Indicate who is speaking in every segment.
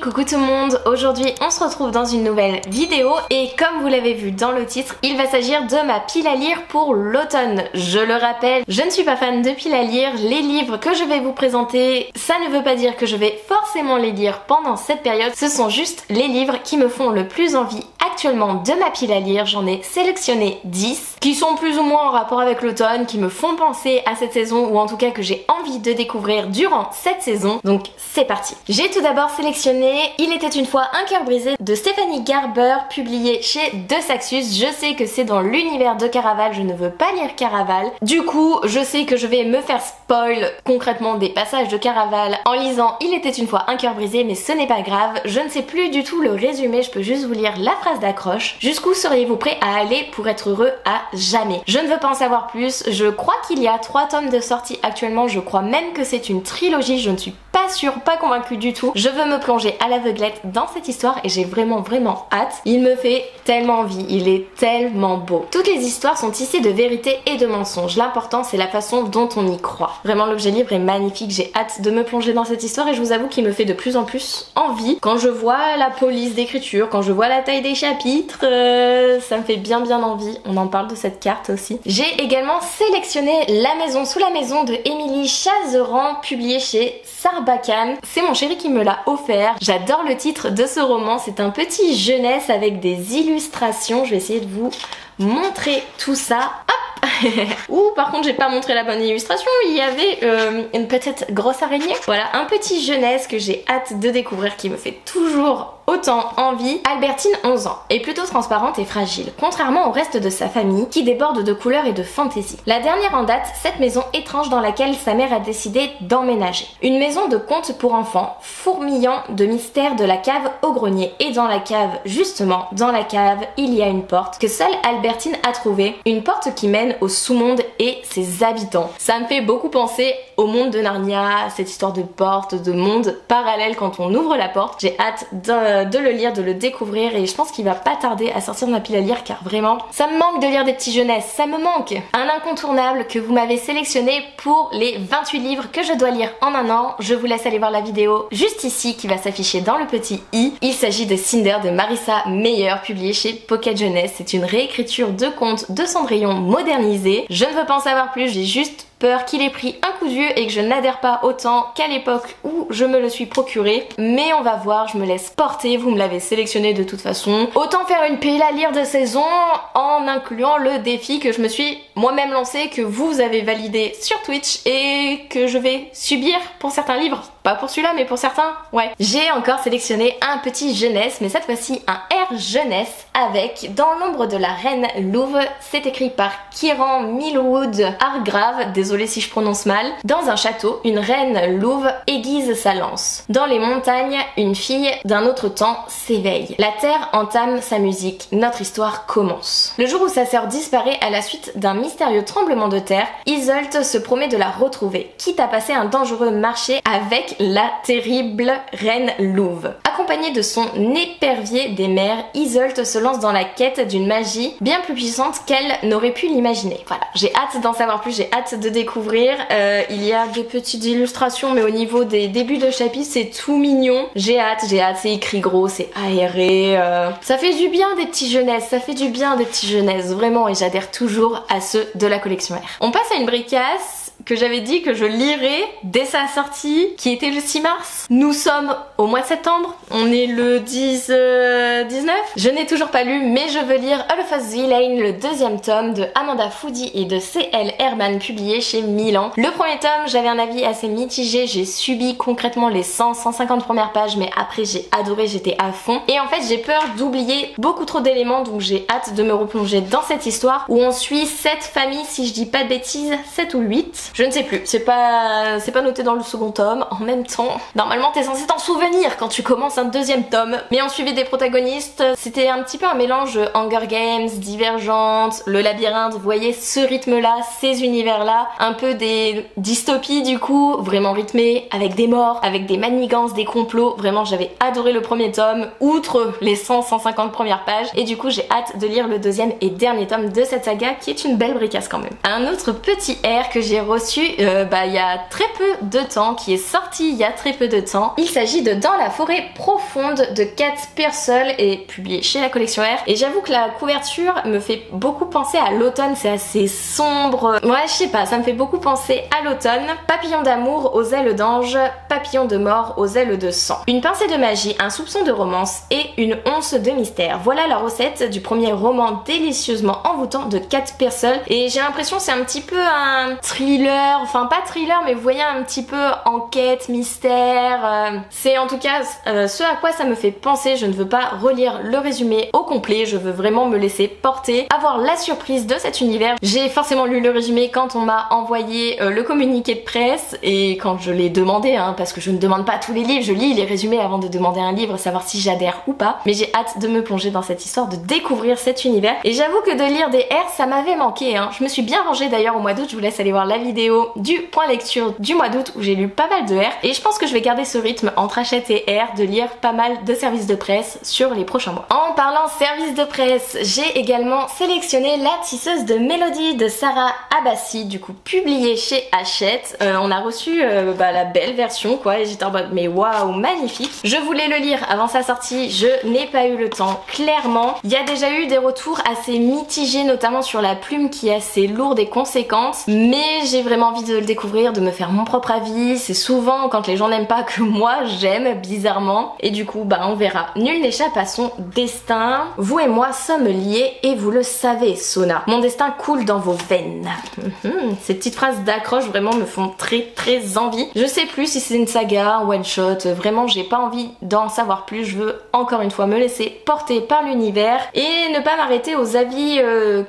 Speaker 1: coucou tout le monde, aujourd'hui on se retrouve dans une nouvelle vidéo et comme vous l'avez vu dans le titre, il va s'agir de ma pile à lire pour l'automne. Je le rappelle, je ne suis pas fan de pile à lire, les livres que je vais vous présenter, ça ne veut pas dire que je vais forcément les lire pendant cette période, ce sont juste les livres qui me font le plus envie actuellement de ma pile à lire. J'en ai sélectionné 10 qui sont plus ou moins en rapport avec l'automne, qui me font penser à cette saison ou en tout cas que j'ai envie de découvrir durant cette saison, donc c'est parti. J'ai tout d'abord sélectionné Il était une fois un cœur brisé de Stéphanie Garber, publié chez De Saxus. Je sais que c'est dans l'univers de Caraval, je ne veux pas lire Caraval. Du coup, je sais que je vais me faire spoil concrètement des passages de Caraval en lisant Il était une fois un cœur brisé, mais ce n'est pas grave. Je ne sais plus du tout le résumé, je peux juste vous lire la phrase d'accroche. Jusqu'où seriez-vous prêt à aller pour être heureux à jamais? Je ne veux pas en savoir plus, je crois qu'il y a 3 tomes de sortie actuellement, je crois même que c'est une trilogie, je ne suis pas sûre, pas convaincue du tout. Je veux me plonger à l'aveuglette dans cette histoire et j'ai vraiment hâte. Il me fait tellement envie, il est tellement beau. Toutes les histoires sont tissées de vérité et de mensonges. L'important c'est la façon dont on y croit. Vraiment l'objet livre est magnifique, j'ai hâte de me plonger dans cette histoire et je vous avoue qu'il me fait de plus en plus envie. Quand je vois la police d'écriture, quand je vois la taille des chapitres, ça me fait bien envie. On en parle de cette carte aussi. J'ai également sélectionné La maison sous la maison de Émilie Chazeran, publié chez Sarbacane. C'est mon chéri qui me l'a offert. J'adore le titre de ce roman, c'est un petit jeunesse avec des illustrations. Je vais essayer de vous montrer tout ça. Hop. Ouh, par contre j'ai pas montré la bonne illustration, il y avait une petite grosse araignée. Voilà, un petit jeunesse que j'ai hâte de découvrir, qui me fait toujours autant envie. Albertine, 11 ans, est plutôt transparente et fragile, contrairement au reste de sa famille qui déborde de couleurs et de fantaisie. La dernière en date, cette maison étrange dans laquelle sa mère a décidé d'emménager. Une maison de contes pour enfants, fourmillant de mystères de la cave au grenier. Et dans la cave, justement, dans la cave, il y a une porte que seule Albertine a trouvée, une porte qui mène au sous-monde et ses habitants. Ça me fait beaucoup penser au monde de Narnia, cette histoire de porte, de monde parallèle quand on ouvre la porte. J'ai hâte de le lire, de le découvrir et je pense qu'il va pas tarder à sortir de ma pile à lire car vraiment ça me manque de lire des petits jeunesses, ça me manque. Un incontournable que vous m'avez sélectionné pour les 28 livres que je dois lire en un an. Je vous laisse aller voir la vidéo juste ici qui va s'afficher dans le petit i. Il s'agit de Cinder de Marissa Meyer, publié chez Pocket Jeunesse. C'est une réécriture de contes de Cendrillon modernisé. Je ne veux pas en savoir plus, j'ai juste peur qu'il ait pris un coup de vieux et que je n'adhère pas autant qu'à l'époque où je me le suis procuré. Mais on va voir, je me laisse porter, vous me l'avez sélectionné de toute façon. Autant faire une pile à lire de saison en incluant le défi que je me suis moi-même lancé, que vous avez validé sur Twitch et que je vais subir pour certains livres. Pas pour celui-là, mais pour certains, ouais. J'ai encore sélectionné un petit jeunesse, mais cette fois-ci un R jeunesse avec Dans l'ombre de la reine louve. C'est écrit par Kieran Millwood Hargrave, désolé si je prononce mal. Dans un château, une reine louve aiguise sa lance. Dans les montagnes, une fille d'un autre temps s'éveille. La terre entame sa musique. Notre histoire commence. Le jour où sa sœur disparaît à la suite d'un mystérieux tremblement de terre, Iseult se promet de la retrouver, quitte à passer un dangereux marché avec la terrible reine louve. Accompagnée de son épervier des mers, Iseult se lance dans la quête d'une magie bien plus puissante qu'elle n'aurait pu l'imaginer. Voilà, j'ai hâte d'en savoir plus, j'ai hâte de découvrir. Il y a des petites illustrations, mais au niveau des débuts de chapitre, c'est tout mignon. J'ai hâte, c'est écrit gros, c'est aéré. Ça fait du bien des petits jeunesses, ça fait du bien des petits jeunesses, vraiment, et j'adhère toujours à ceux de la collection R. On passe à une bricasse que j'avais dit que je lirais dès sa sortie, qui était le 6 mars. Nous sommes au mois de septembre, on est le 19. Je n'ai toujours pas lu, mais je veux lire Olafos Villain, le 2e tome de Amanda Foody et de C.L. Herman, publié chez Milan. Le premier tome, j'avais un avis assez mitigé, j'ai subi concrètement les 100-150 premières pages, mais après j'ai adoré, j'étais à fond. Et en fait j'ai peur d'oublier beaucoup trop d'éléments, donc j'ai hâte de me replonger dans cette histoire où on suit 7 familles, si je dis pas de bêtises, 7 ou 8. Je ne sais plus, c'est pas noté dans le second tome. En même temps, normalement t'es censé t'en souvenir quand tu commences un 2e tome. Mais on suivait des protagonistes, c'était un petit peu un mélange Hunger Games, Divergente, Le Labyrinthe, vous voyez ce rythme-là, ces univers-là, un peu des dystopies du coup, vraiment rythmées, avec des morts, avec des manigances, des complots. Vraiment j'avais adoré le premier tome, outre les 100-150 premières pages, et du coup j'ai hâte de lire le 2e et dernier tome de cette saga qui est une belle bricasse quand même. Un autre petit R que j'ai reçu reçu il y a très peu de temps, qui est sorti il y a très peu de temps. Il s'agit de Dans la forêt profonde de Kat Pearsall et publié chez la collection R. Et j'avoue que la couverture me fait beaucoup penser à l'automne, c'est assez sombre. Ouais, je sais pas, ça me fait beaucoup penser à l'automne. Papillon d'amour aux ailes d'ange, papillon de mort aux ailes de sang. Une pincée de magie, un soupçon de romance et une once de mystère. Voilà la recette du premier roman délicieusement envoûtant de Kat Pearsall. Et j'ai l'impression que c'est un petit peu un thriller, enfin pas thriller, mais vous voyez, un petit peu enquête, mystère. C'est en tout cas ce à quoi ça me fait penser. Je ne veux pas relire le résumé au complet, je veux vraiment me laisser porter, avoir la surprise de cet univers. J'ai forcément lu le résumé quand on m'a envoyé le communiqué de presse et quand je l'ai demandé, parce que je ne demande pas tous les livres, je lis les résumés avant de demander un livre, savoir si j'adhère ou pas. Mais j'ai hâte de me plonger dans cette histoire, de découvrir cet univers. Et j'avoue que de lire des R, ça m'avait manqué. Je me suis bien rangée d'ailleurs au mois d'août, je vous laisse aller voir la vidéo du point lecture du mois d'août où j'ai lu pas mal de R. Et je pense que je vais garder ce rythme entre Hachette et R, de lire pas mal de services de presse sur les prochains mois. En parlant service de presse, j'ai également sélectionné La tisseuse de mélodie de Sarah Abbasi, du coup publiée chez Hachette. On a reçu la belle version quoi, et j'étais en mode mais waouh, magnifique. Je voulais le lire avant sa sortie, je n'ai pas eu le temps, clairement. Il y a déjà eu des retours assez mitigés, notamment sur la plume qui est assez lourde et conséquente, mais j'ai vraiment envie de le découvrir, de me faire mon propre avis. C'est souvent quand les gens n'aiment pas que moi j'aime, bizarrement, et du coup on verra. Nul n'échappe à son destin. Vous et moi sommes liés et vous le savez, Sona. Mon destin coule dans vos veines. Ces petites phrases d'accroche vraiment me font très envie. Je sais plus si c'est une saga, un one shot, vraiment j'ai pas envie d'en savoir plus. Je veux encore une fois me laisser porter par l'univers et ne pas m'arrêter aux avis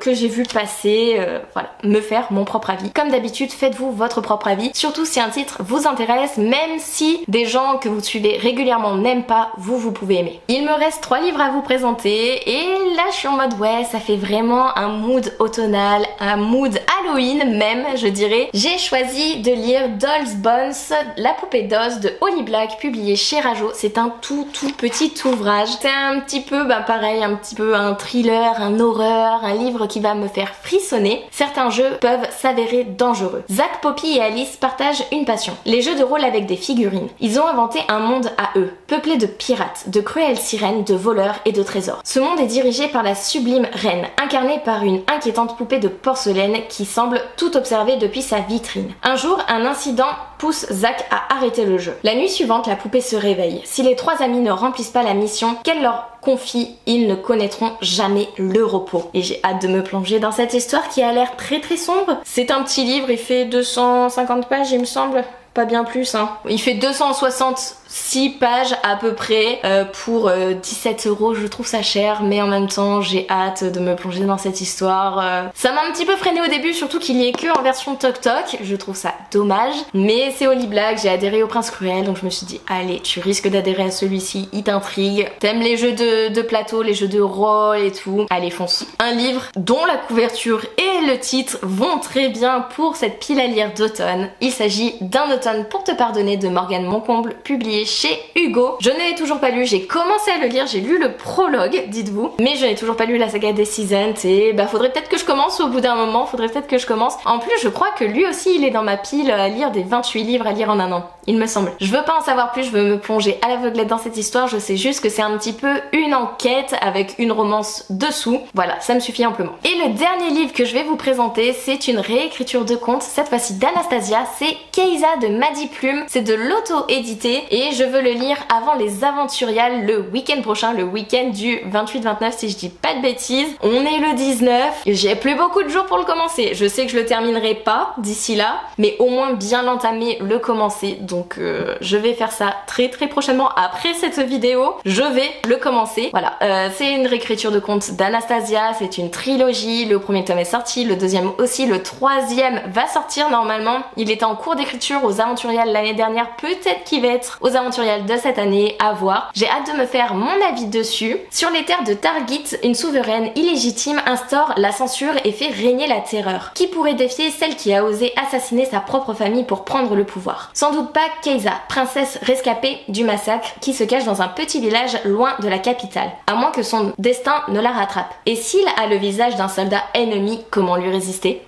Speaker 1: que j'ai vu passer. Voilà, me faire mon propre avis. Comme d'habitude, faites-vous votre propre avis, surtout si un titre vous intéresse, même si des gens que vous suivez régulièrement n'aiment pas, vous pouvez aimer. Il me reste 3 livres à vous présenter et là je suis en mode ouais, ça fait vraiment un mood automnal, un mood Halloween même, je dirais. J'ai choisi de lire Doll's Bones, la poupée d'os de Holly Black, publié chez Rajo. C'est un tout petit ouvrage. C'est un petit peu pareil, un petit peu un thriller, un horreur, un livre qui va me faire frissonner. Certains jeux peuvent s'avérer dangereux. Zach, Poppy et Alice partagent une passion, les jeux de rôle avec des figurines. Ils ont inventé un monde à eux, peuplé de pirates, de cruelles sirènes, de voleurs et de trésors. Ce monde est dirigé par la sublime reine, incarnée par une inquiétante poupée de porcelaine qui semble tout observer depuis sa vitrine. Un jour, un incident pousse Zach à arrêter le jeu. La nuit suivante, la poupée se réveille. Si les 3 amis ne remplissent pas la mission qu'elle leur confie, ils ne connaîtront jamais le repos. Et j'ai hâte de me plonger dans cette histoire qui a l'air très sombre. C'est un petit livre, il fait 250 pages il me semble. Pas bien plus Il fait 266 pages à peu près pour 17 €. Je trouve ça cher, mais en même temps j'ai hâte de me plonger dans cette histoire. Ça m'a un petit peu freiné au début, surtout qu'il y est que en version Tok Tok. Je trouve ça dommage, mais c'est Holly Black, j'ai adhéré au Prince Cruel, donc je me suis dit allez, tu risques d'adhérer à celui-ci, il t'intrigue. T'aimes les jeux de plateau, les jeux de rôle et tout. Allez, fonce. Un livre dont la couverture et le titre vont très bien pour cette pile à lire d'automne. Il s'agit d'un automne pour te pardonner de Morgane Moncomble, publié chez Hugo. Je ne l'ai toujours pas lu, j'ai commencé à le lire, j'ai lu le prologue, dites-vous, mais je n'ai toujours pas lu la saga des Seasons et faudrait peut-être que je commence au bout d'un moment, faudrait peut-être que je commence. En plus, je crois que lui aussi, il est dans ma pile à lire des 28 livres à lire en un an, il me semble. Je veux pas en savoir plus, je veux me plonger à l'aveuglette dans cette histoire, je sais juste que c'est un petit peu une enquête avec une romance dessous. Voilà, ça me suffit amplement. Et le dernier livre que je vais vous présenter, c'est une réécriture de contes, cette fois-ci d'Anastasia, c'est Keiza de Maddy Plume, c'est de l'auto-édité et je veux le lire avant les Aventuriales le week-end prochain, le week-end du 28-29 si je dis pas de bêtises. On est le 19, j'ai plus beaucoup de jours pour le commencer. Je sais que je le terminerai pas d'ici là, mais au moins bien l'entamer, le commencer. Donc je vais faire ça très prochainement après cette vidéo. Je vais le commencer. Voilà, c'est une réécriture de contes d'Anastasia, c'est une trilogie. Le premier tome est sorti, le deuxième aussi, le troisième va sortir normalement. Il était en cours d'écriture aux Aventuriales l'année dernière, peut-être qu'il va être aux Aventuriales de cette année, à voir. J'ai hâte de me faire mon avis dessus. Sur les terres de Targit, une souveraine illégitime instaure la censure et fait régner la terreur. Qui pourrait défier celle qui a osé assassiner sa propre famille pour prendre le pouvoir? Sans doute pas Keiza, princesse rescapée du massacre qui se cache dans un petit village loin de la capitale, à moins que son destin ne la rattrape. Et s'il a le visage d'un soldat ennemi, comment comment lui résister.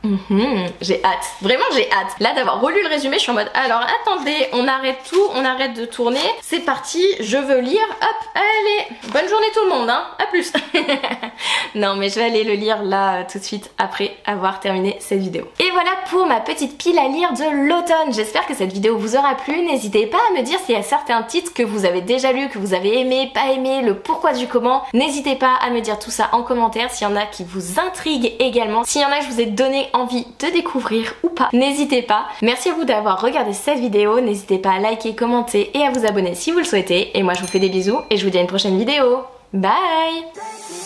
Speaker 1: J'ai hâte, vraiment j'ai hâte. Là d'avoir relu le résumé, je suis en mode alors attendez, on arrête tout, on arrête de tourner, c'est parti, je veux lire, hop, allez, bonne journée tout le monde, hein, à plus. Non mais je vais aller le lire là tout de suite après avoir terminé cette vidéo. Et voilà pour ma petite pile à lire de l'automne. J'espère que cette vidéo vous aura plu. N'hésitez pas à me dire s'il y a certains titres que vous avez déjà lus, que vous avez aimé, pas aimé, le pourquoi du comment. N'hésitez pas à me dire tout ça en commentaire, s'il y en a qui vous intriguent également, s'il y en a que je vous ai donné envie de découvrir ou pas. N'hésitez pas. Merci à vous d'avoir regardé cette vidéo. N'hésitez pas à liker, commenter et à vous abonner si vous le souhaitez. Et moi je vous fais des bisous et je vous dis à une prochaine vidéo. Bye!